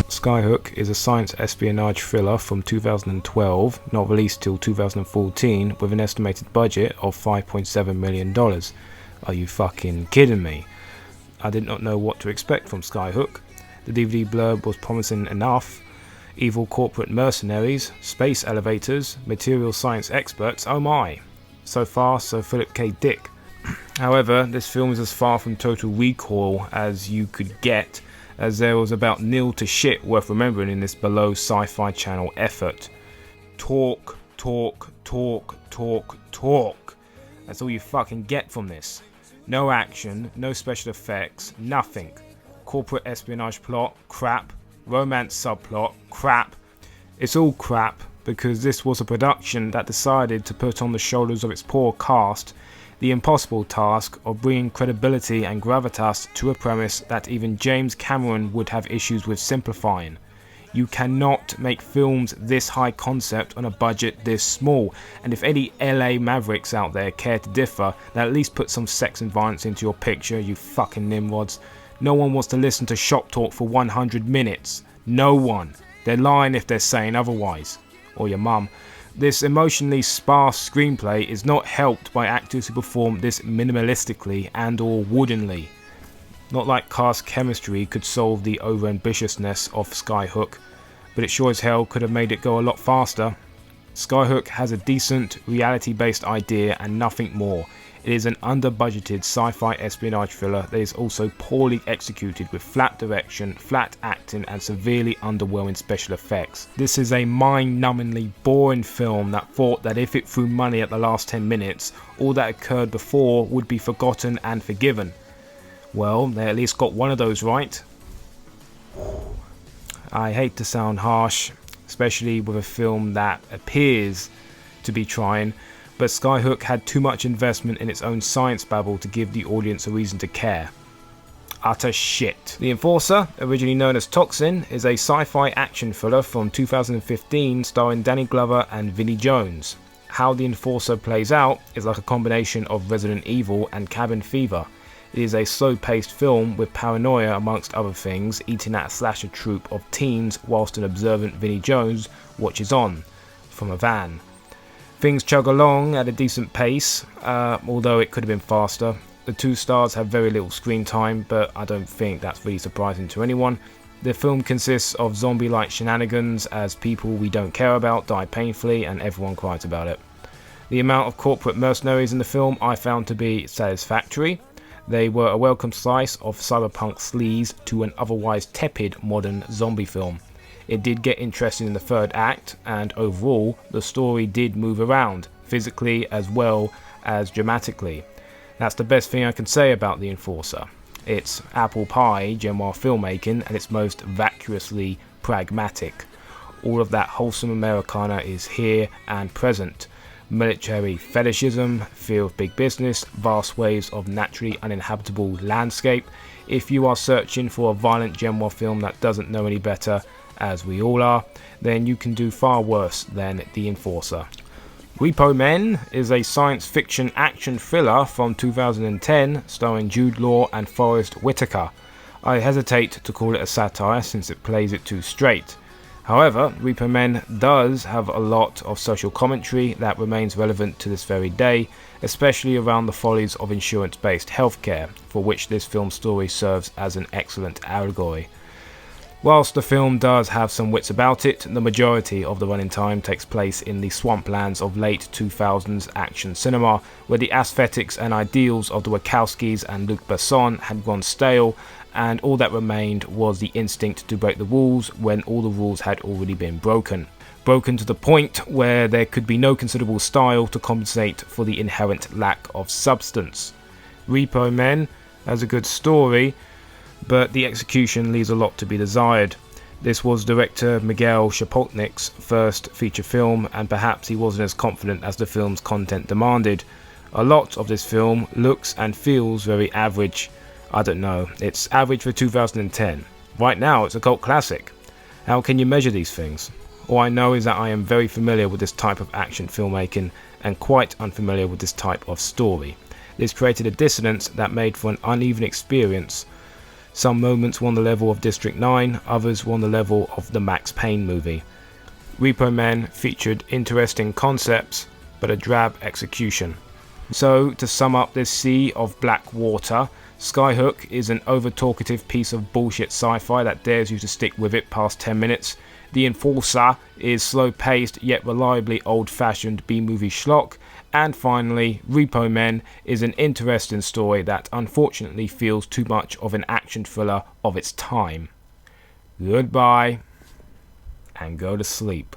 Skyhook is a science espionage thriller from 2012, not released till 2014, with an estimated budget of $5.7 million. Are you fucking kidding me? I did not know what to expect from Skyhook. The DVD blurb was promising enough. Evil corporate mercenaries, space elevators, material science experts, oh my. So far, so Philip K. Dick. However, this film is as far from Total Recall as you could get, as there was about nil to shit worth remembering in this below Sci-Fi Channel effort. Talk, talk, talk, talk, talk. That's all you fucking get from this. No action, no special effects, nothing. Corporate espionage plot, crap. Romance subplot, crap. It's all crap because this was a production that decided to put on the shoulders of its poor cast the impossible task of bringing credibility and gravitas to a premise that even James Cameron would have issues with simplifying. You cannot make films this high concept on a budget this small, and if any LA Mavericks out there care to differ, then at least put some sex and violence into your picture, you fucking nimrods. No one wants to listen to shop talk for 100 minutes. No one. They're lying if they're saying otherwise. Or your mum. This emotionally sparse screenplay is not helped by actors who perform this minimalistically and or woodenly. Not like cast chemistry could solve the overambitiousness of Skyhook, but it sure as hell could have made it go a lot faster. Skyhook has a decent, reality-based idea and nothing more. It is an under-budgeted sci-fi espionage thriller that is also poorly executed with flat direction, flat acting and severely underwhelming special effects. This is a mind-numbingly boring film that thought that if it threw money at the last 10 minutes, all that occurred before would be forgotten and forgiven. Well, they at least got one of those right. I hate to sound harsh, especially with a film that appears to be trying, but Skyhook had too much investment in its own science babble to give the audience a reason to care. Utter shit. The Enforcer, originally known as Toxin, is a sci-fi action thriller from 2015 starring Danny Glover and Vinnie Jones. How The Enforcer plays out is like a combination of Resident Evil and Cabin Fever. It is a slow-paced film with paranoia amongst other things eating at a slasher troupe of teens whilst an observant Vinnie Jones watches on from a van. Things chug along at a decent pace, although it could have been faster. The two stars have very little screen time, but I don't think that's really surprising to anyone. The film consists of zombie-like shenanigans as people we don't care about die painfully and everyone cries about it. The amount of corporate mercenaries in the film I found to be satisfactory. They were a welcome slice of cyberpunk sleaze to an otherwise tepid modern zombie film. It did get interesting in the third act, and overall, the story did move around, physically as well as dramatically. That's the best thing I can say about The Enforcer. It's apple pie Genoa filmmaking at its most vacuously pragmatic. All of that wholesome Americana is here and present. Military fetishism, fear of big business, vast waves of naturally uninhabitable landscape. If you are searching for a violent Genoa film that doesn't know any better, as we all are, then you can do far worse than The Enforcer. Repo Men is a science fiction action thriller from 2010 starring Jude Law and Forrest Whitaker. I hesitate to call it a satire since it plays it too straight. However, Repo Men does have a lot of social commentary that remains relevant to this very day, especially around the follies of insurance-based healthcare, for which this film story serves as an excellent allegory. Whilst the film does have some wits about it, the majority of the running time takes place in the swamplands of late 2000s action cinema, where the aesthetics and ideals of the Wachowskis and Luc Besson had gone stale, and all that remained was the instinct to break the rules when all the rules had already been broken. Broken to the point where there could be no considerable style to compensate for the inherent lack of substance. Repo Men has a good story, but the execution leaves a lot to be desired. This was director Miguel Chapotnik's first feature film, and perhaps he wasn't as confident as the film's content demanded. A lot of this film looks and feels very average. I don't know, it's average for 2010. Right now it's a cult classic. How can you measure these things? All I know is that I am very familiar with this type of action filmmaking, and quite unfamiliar with this type of story. This created a dissonance that made for an uneven experience. Some moments were on the level of District 9, others were on the level of the Max Payne movie. Repo Men featured interesting concepts, but a drab execution. So, to sum up this sea of black water, Skyhook is an over-talkative piece of bullshit sci-fi that dares you to stick with it past 10 minutes. The Enforcer is slow-paced yet reliably old-fashioned B-movie schlock. And finally, Repo Men is an interesting story that unfortunately feels too much of an action thriller of its time. Goodbye, and go to sleep.